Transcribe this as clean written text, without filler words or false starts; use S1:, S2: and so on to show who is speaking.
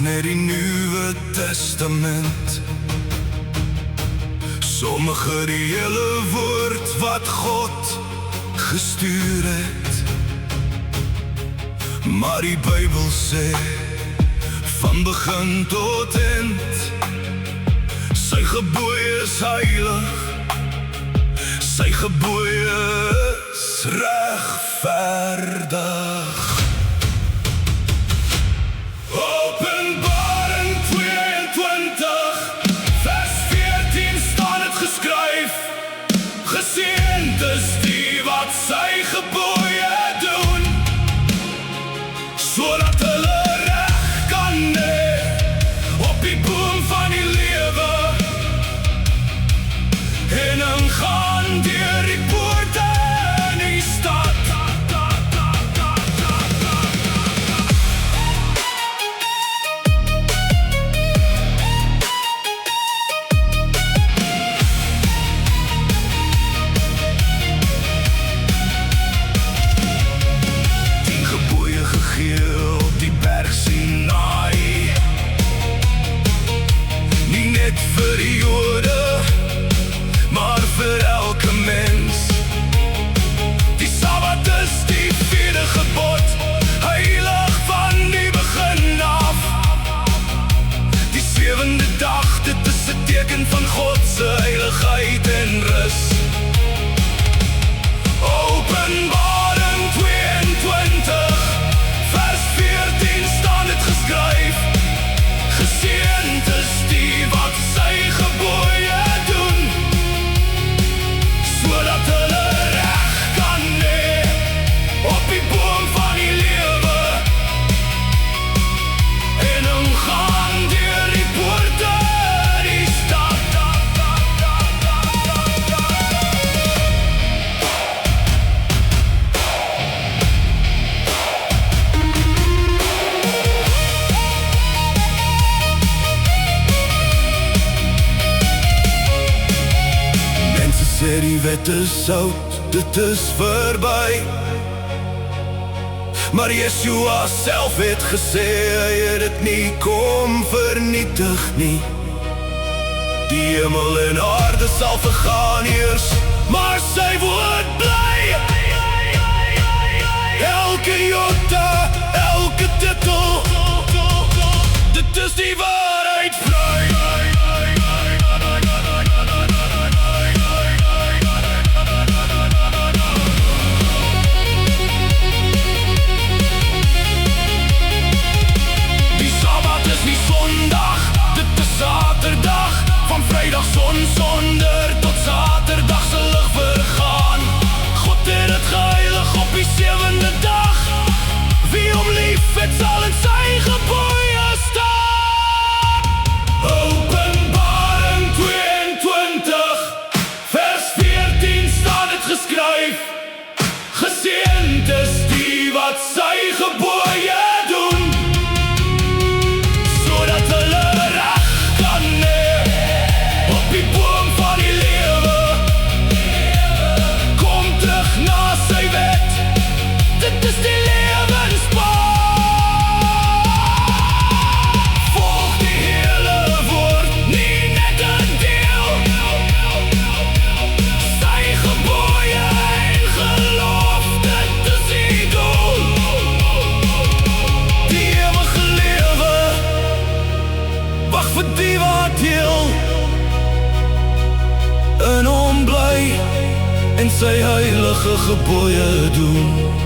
S1: net die Nuwe Testament. Sommige die hele woord wat God gestuur het. Maar die Bybel sê, van begin tot eind, sy gebooie is heilig, sy gebooie is regverdig. Openbaring 22, vers 14 staan het geskryf, geseënd is die wat sy gebooie doen, sodat hulle reg kan hê op die boom van die lewe, en ingaan deur die poorte in die stad. Op die berg Sinaï, nie net vir die Jode, maar vir elke mens. Die Sabbat is die 4de gebod, heilig van die begin af. Die 7de dag, dit is 'n teken van God se heiligheid en rus. Openbaring 22, vers 14 staan het geskryf, geseënd is die wat sy gebooie doen, sodat hulle reg kan hê op die boom van die lewe, en ingaan deur die poorte die stad. Sê die wet is sout, dit is verby, maar Yeshua self het gesê, hy het dit nie kom vernietig nie. Die hemel en aarde sal vergaan eers, maar sy woord bly. Elke jota, elke titel, dit is die waarheid vry. Saterdag, van vrydag sonder tot saterdag se lig vergaan. God het dit geheilig op die 7de dag. Wie hom lief het, sal in sy gebooie staan. Openbaring 22, vers 14 staan het geskryf, geseënd is die wat sy gebooie doen, sodat hulle die boom van die lewe, kom terug na sy wet, dit is die lewenspad. Volg die hele woord, nie net 'n deel, sy gebooie en geloof, dit is die doel. Die ewige lewe, wag vir die wat deel, in hom bly en sy heilige gebooie doen.